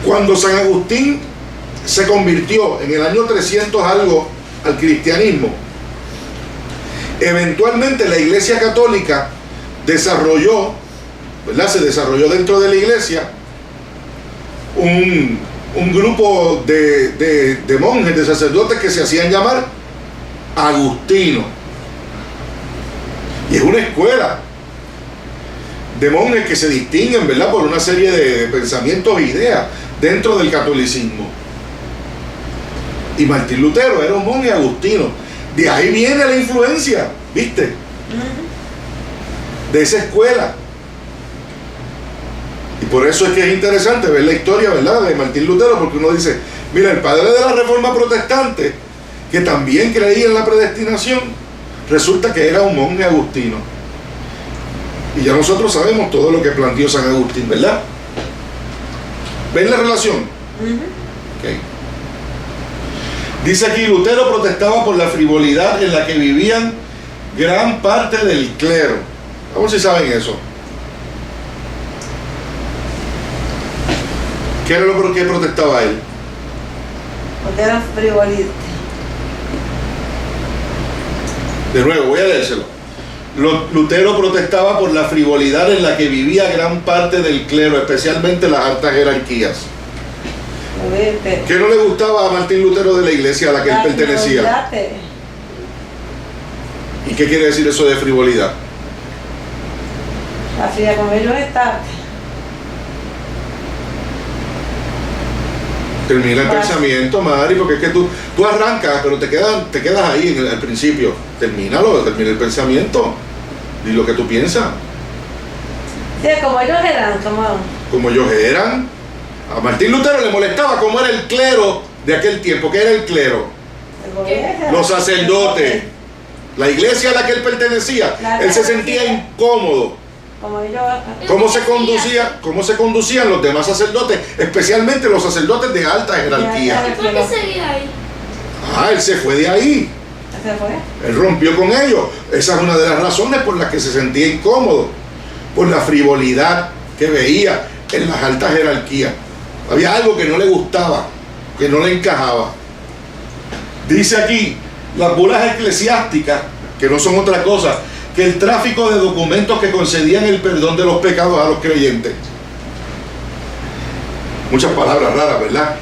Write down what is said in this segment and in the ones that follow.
Cuando San Agustín se convirtió en el año 300 algo al cristianismo, eventualmente la Iglesia Católica desarrolló, ¿verdad? Se desarrolló dentro de la Iglesia un grupo de monjes, de sacerdotes que se hacían llamar agustinos. Y es una escuela de monjes que se distinguen, ¿verdad?, por una serie de pensamientos e ideas dentro del catolicismo. Y Martín Lutero era un monje agustino. De ahí viene la influencia, ¿viste? De esa escuela. Y por eso es que es interesante ver la historia, ¿verdad?, de Martín Lutero, porque uno dice, mira, el padre de la Reforma Protestante, que también creía en la predestinación, resulta que era un monje agustino. Y ya nosotros sabemos todo lo que planteó San Agustín, ¿verdad? ¿Ven la relación? Okay. Dice aquí, Lutero protestaba por la frivolidad en la que vivían gran parte del clero. Vamos si saben eso. ¿Qué era lo por qué protestaba él? Porque eran frivolidad. De nuevo, voy a leérselo. Lutero protestaba por la frivolidad en la que vivía gran parte del clero, especialmente las altas jerarquías. ¿Qué no le gustaba a Martín Lutero de la iglesia a la que él pertenecía? ¿Y qué quiere decir eso de frivolidad? La fría con ellos está. Termina el pensamiento, Mari, porque es que tú arrancas, pero te quedas ahí al principio. Termina el pensamiento. Y lo que tú piensas. Sí, como ellos eran, como ellos eran. A Martín Lutero le molestaba cómo era el clero de aquel tiempo. ¿Qué era el clero? Los sacerdotes. La iglesia a la que él pertenecía. Él se sentía incómodo. ¿Cómo se conducían los demás sacerdotes? Especialmente los sacerdotes de alta jerarquía. ¿Por qué seguía ahí? Él se fue de ahí. ¿Se fue? Él rompió con ellos. Esa es una de las razones por las que se sentía incómodo. Por la frivolidad que veía en las altas jerarquías. Había algo que no le gustaba, que no le encajaba. Dice aquí, las bulas eclesiásticas, que no son otra cosa que el tráfico de documentos que concedían el perdón de los pecados a los creyentes. Muchas palabras raras, ¿verdad?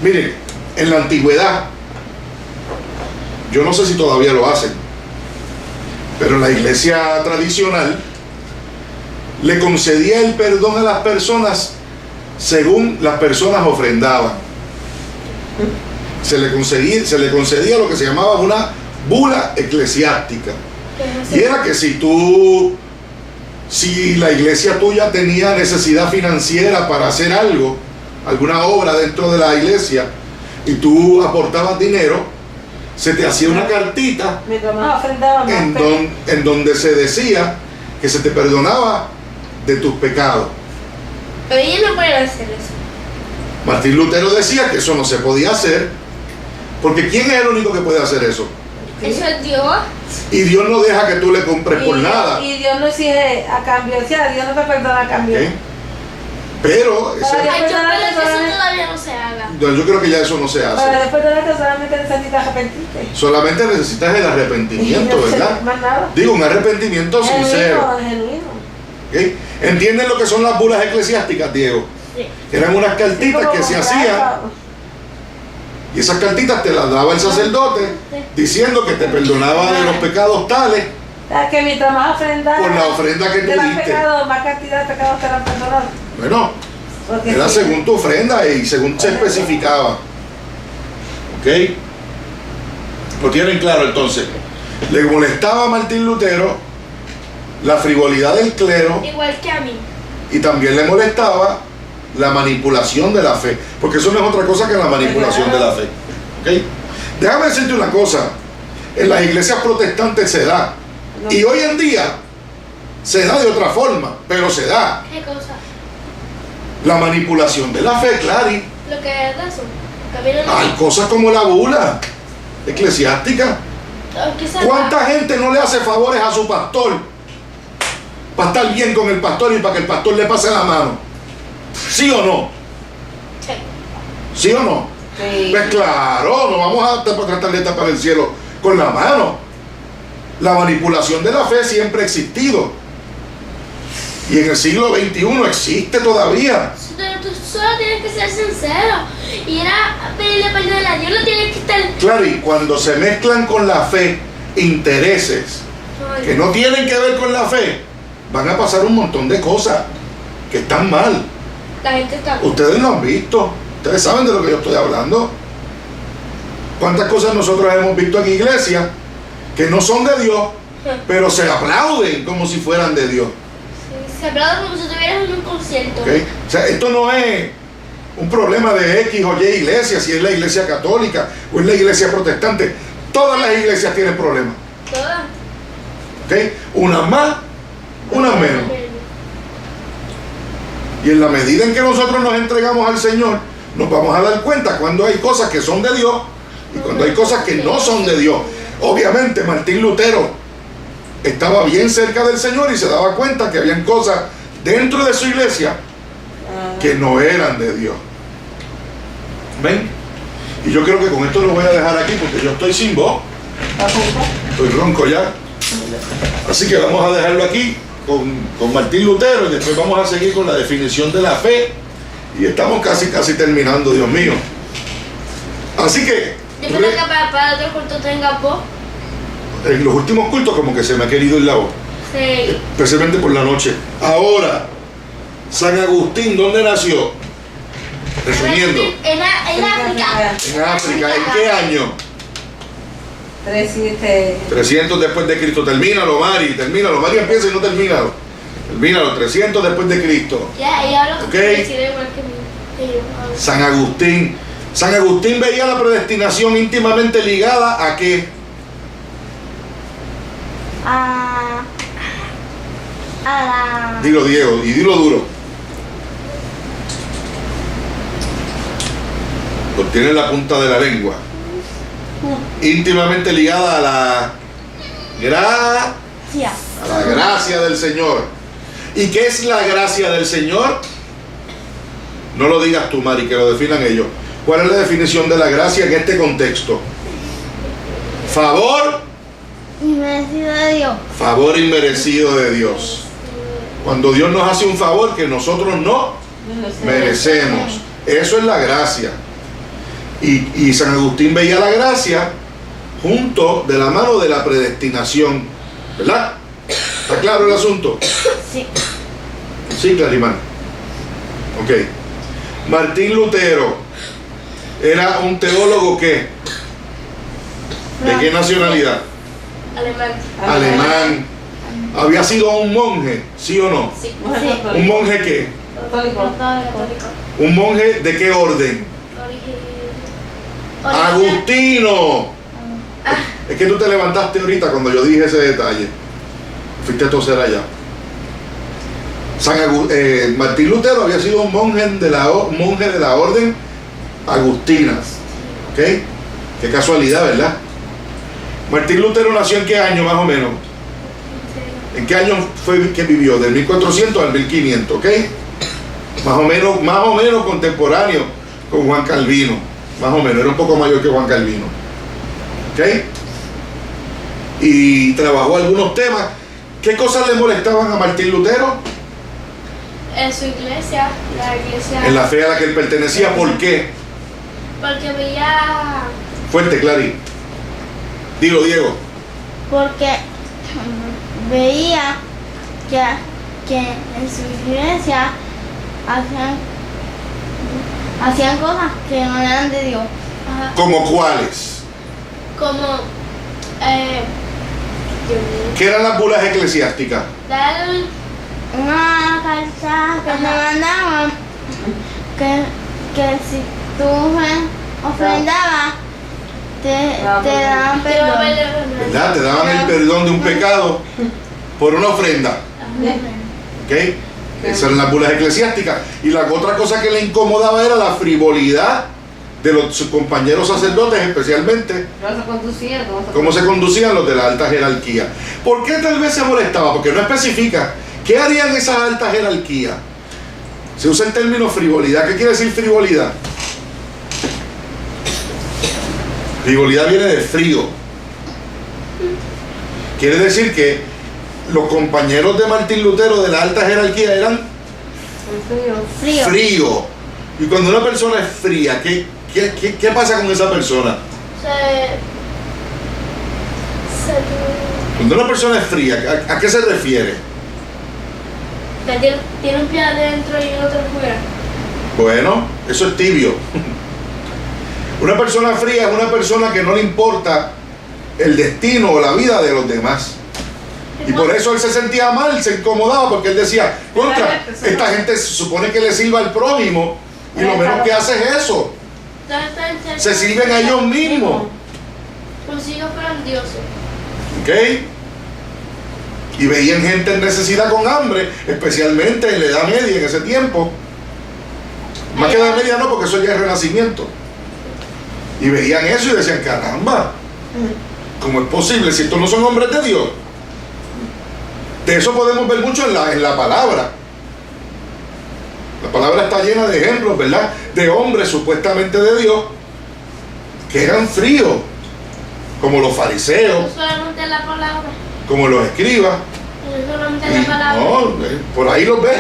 Miren, en la antigüedad, yo no sé si todavía lo hacen, pero la iglesia tradicional le concedía el perdón a las personas según las personas ofrendaban. Se le concedía lo que se llamaba una bula eclesiástica. Y era que si la iglesia tuya tenía necesidad financiera para hacer algo, alguna obra dentro de la iglesia, y tú aportabas dinero, se te hacía una cartita en donde se decía que se te perdonaba de tus pecados. Pero ellos no pueden hacer eso. Martín Lutero decía que eso no se podía hacer, porque ¿quién es el único que puede hacer eso? Eso es Dios. Y Dios no deja que tú le compres por nada. Y Dios no exige a cambio, o sea, Dios no te perdona a cambio. Pero Yo creo que eso todavía no se haga. yo creo que ya eso no se hace. Para después de que solamente necesitas arrepentirte. Solamente necesitas el arrepentimiento, ¿verdad? Más nada. Digo, un arrepentimiento sincero. Genuino. ¿Okay? ¿Entienden lo que son las bulas eclesiásticas, Diego? Sí. Eran unas cartitas que se hacían, y esas cartitas te las daba el sacerdote diciendo que te perdonaba de los pecados tales. Que mientras más ofrenda, por la ofrenda que tú diste, más cantidad de pecados te la perdonan. bueno, era según tu ofrenda y según se especificaba. ¿Ok? ¿Lo tienen claro entonces? Le molestaba a Martín Lutero la frivolidad del clero, Igual que a mí. y también le molestaba la manipulación de la fe, porque eso no es otra cosa que la manipulación de la fe. ¿Okay? Déjame decirte una cosa, en las iglesias protestantes se da, y hoy en día se da de otra forma, pero se da. ¿Qué cosa? La manipulación de la fe, Clary. Lo que es eso. Hay cosas como la bula eclesiástica. ¿Cuánta gente no le hace favores a su pastor para estar bien con el pastor y para que el pastor le pase la mano? ¿Sí o no? ¿Sí o no? Sí. Pues claro, no vamos a tratar de tapar el cielo con la mano. La manipulación de la fe siempre ha existido. Y en el siglo XXI existe todavía. Tú solo tienes que ser sincero. Y era pedirle perdón a Dios, no tienes que estar. Claro, y cuando se mezclan con la fe intereses que no tienen que ver con la fe, van a pasar un montón de cosas que están mal. La gente está. Ustedes lo han visto. Ustedes saben de lo que yo estoy hablando. ¿Cuántas cosas nosotros hemos visto en iglesia que no son de Dios, pero se aplauden como si fueran de Dios? Sí, se aplaude como si estuvieras en un concierto. ¿Okay? O sea, esto no es un problema de X o Y iglesia, si es la iglesia católica o es la iglesia protestante. Todas las iglesias tienen problemas. Todas. ¿Okay? Unas más, unas menos. Y en la medida en que nosotros nos entregamos al Señor, nos vamos a dar cuenta cuando hay cosas que son de Dios y cuando hay cosas que no son de Dios. Obviamente Martín Lutero estaba bien cerca del Señor y se daba cuenta que habían cosas dentro de su iglesia que no eran de Dios. ¿Ven? Y yo creo que con esto lo voy a dejar aquí porque yo estoy sin voz. Estoy ronco ya. Así que vamos a dejarlo aquí con Martín Lutero y después vamos a seguir con la definición de la fe. Y estamos casi terminando, Dios mío. Así que Déjame que para otro culto tenga voz. en los últimos cultos como que se me ha querido ir la voz. Sí. Especialmente por la noche. Ahora, San Agustín, ¿dónde nació? Resumiendo. En África. En África. ¿En qué año? 300 después de Cristo. Termínalo, Mari. Termínalo. Mari empieza y no termínalo. Termínalo. 300 después de Cristo. Ya, y ahora Ok. decide igual que yo. San Agustín. San Agustín veía la predestinación íntimamente ligada a qué? A la... Dilo, Diego, y dilo duro. Lo tiene en la punta de la lengua. Íntimamente ligada a la gracia del Señor. ¿Y qué es la gracia del Señor? No lo digas tú, Mari, que lo definan ellos. ¿Cuál es la definición de la gracia en este contexto? Favor. Inmerecido de Dios. Favor inmerecido de Dios. Cuando Dios nos hace un favor que nosotros no merecemos. Eso es la gracia. Y San Agustín veía la gracia junto de la mano de la predestinación. ¿Verdad? ¿Está claro el asunto? Sí. Sí, Clarimán. Ok. Martín Lutero era un teólogo ¿qué? ¿De qué nacionalidad? Alemán. Alemán. ¿Había sido un monje? ¿Sí o no? Sí. ¿Un monje qué? Católico. ¿Un monje de qué orden? Agustino. Es que tú te levantaste ahorita cuando yo dije ese detalle. Fuiste a toser allá. Martín Lutero había sido un monje de la orden agustina. ¿Ok? Qué casualidad, ¿verdad? Martín Lutero nació ¿en qué año más o menos? ¿En qué año fue que vivió? Del 1400 al 1500, ¿ok? Más o menos contemporáneo con Juan Calvino. Más o menos, era un poco mayor que Juan Calvino. ¿Ok? Y trabajó algunos temas. ¿Qué cosas le molestaban a Martín Lutero? En su iglesia, la iglesia. En la fe a la que él pertenecía. ¿Por qué? Porque veía. Fuerte, Clary. Dilo, Diego. Porque veía que en su iglesia hacían cosas que no eran de Dios. Ajá, ¿Como cuáles? como. ¿Qué eran las bulas eclesiásticas? Dar Una carta que te mandaban que si tú ofrendabas te daban perdón. ¿Verdad? Te daban el perdón de un pecado por una ofrenda. ¿Ok? Esas eran las bulas eclesiásticas. Y la otra cosa que le incomodaba era la frivolidad de sus compañeros sacerdotes, especialmente cómo se conducían los de la alta jerarquía. ¿Por qué tal vez se molestaba? Porque no especifica qué harían esas altas jerarquías. Se usa el término frivolidad. ¿Qué quiere decir frivolidad? Frivolidad viene de frío. Quiere decir que los compañeros de Martín Lutero de la alta jerarquía eran frío. Y cuando una persona es fría, ¿qué pasa con esa persona? Cuando una persona es fría, ¿a qué se refiere? Que tiene un pie adentro y otro afuera. Bueno, eso es tibio. Una persona fría es una persona que no le importa el destino o la vida de los demás. Y por eso él se sentía mal, se incomodaba, porque él decía, contra, esta gente se supone que le sirva al prójimo y lo menos que hace es eso. Se sirven a ellos mismos. Los hijos fueron dioses. ¿Ok? Y veían gente en necesidad con hambre, especialmente en la Edad Media en ese tiempo. Más que Edad Media no, porque eso ya es Renacimiento. Y veían eso y decían, caramba, ¿cómo es posible si estos no son hombres de Dios? De eso podemos ver mucho en la palabra. La palabra está llena de ejemplos, ¿verdad? De hombres supuestamente de Dios que eran fríos, como los fariseos, No solamente la palabra. como los escribas. No solamente la palabra. No, por ahí los ves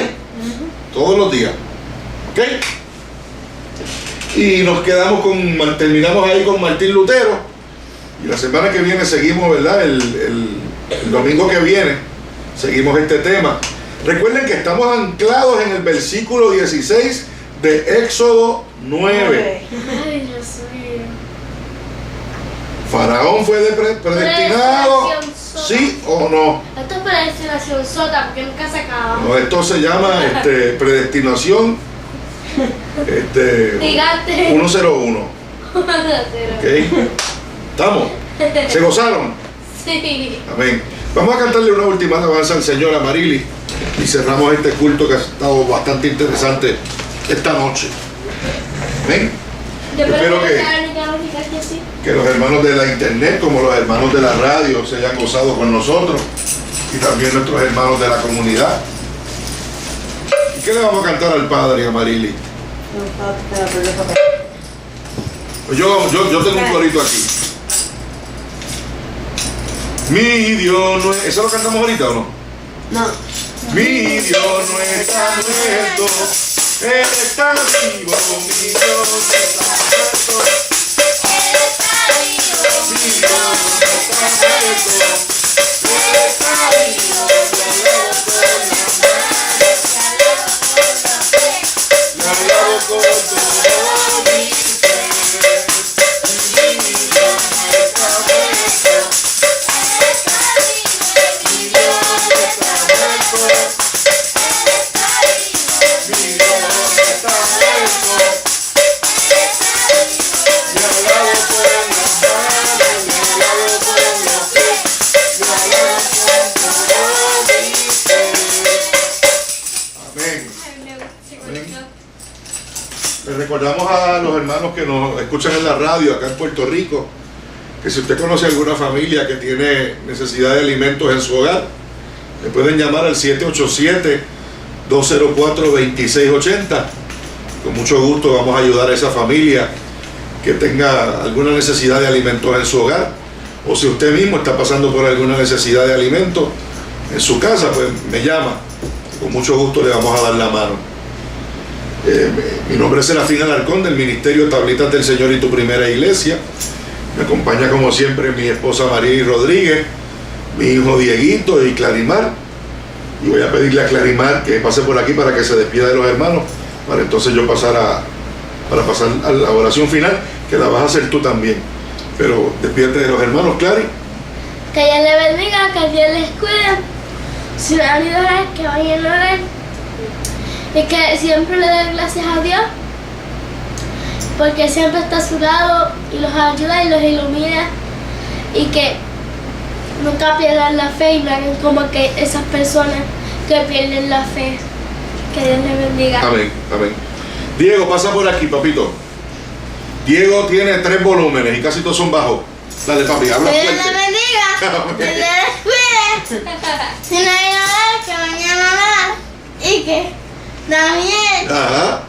todos los días. ¿Ok? Y nos quedamos terminamos ahí con Martín Lutero. Y la semana que viene seguimos, ¿verdad? El domingo que viene seguimos este tema. Recuerden que estamos anclados en el versículo 16 de Éxodo 9. Ay, Dios mío. ¿Faraón fue predestinado? ¿Sí o no? Esto es predestinación sota porque nunca se acaba. No, esto se llama predestinación Gigante. 101. ¿Ok? ¿Estamos? ¿Se gozaron? Sí. Amén. Vamos a cantarle una última alabanza al Señor, a Marily, y cerramos este culto que ha estado bastante interesante esta noche. Amén. Yo Espero que los hermanos de la internet, como los hermanos de la radio, se hayan gozado con nosotros, y también nuestros hermanos de la comunidad. ¿Y qué le vamos a cantar al Padre y a Marily? Pues yo tengo un corito aquí. Mi Dios no es... ¿Eso lo cantamos ahorita o no? No. Mi Dios no está muerto, Él está vivo, mi Dios no está muerto. Él está vivo. Mi Dios no está muerto, Él está vivo, le alabo con todo mi ser. Mi Dios no está muerto, mi Dios no está muerto, mi Dios no está muerto. Le alabo con las manos, le alabo con los pies, le alabo con todo mi ser. Amén. Les recordamos a los hermanos que nos escuchan en la radio acá en Puerto Rico que si usted conoce alguna familia que tiene necesidad de alimentos en su hogar, le pueden llamar al 787-204-2680. Con mucho gusto vamos a ayudar a esa familia que tenga alguna necesidad de alimentos en su hogar, o si usted mismo está pasando por alguna necesidad de alimentos en su casa, pues me llama. Con mucho gusto le vamos a dar la mano. Mi nombre es Serafín Alarcón, del Ministerio Tablitas del Señor y Tu Primera Iglesia. Me acompaña como siempre mi esposa Marily Rodríguez, mi hijo Dieguito y Clarimar. Y voy a pedirle a Clarimar que pase por aquí para que se despida de los hermanos, para entonces yo pasar a la oración final, que la vas a hacer tú también. Pero despídete de los hermanos, Clary. Que Dios les bendiga, que Dios les cuide. Si no han ido a orar, que vayan a orar. Y que siempre le den gracias a Dios, porque siempre está a su lado y los ayuda y los ilumina. Y que nunca pierdan la fe y no hagan como que esas personas que pierden la fe. Que Dios les bendiga. Amén, amén. Diego, pasa por aquí, papito. Diego tiene 3 volúmenes y casi todos son bajos. Dale, papi, habla Que Dios les fuerte. bendiga, que Dios les cuide. Si no hay nada, que mañana nada. Y que también Ajá.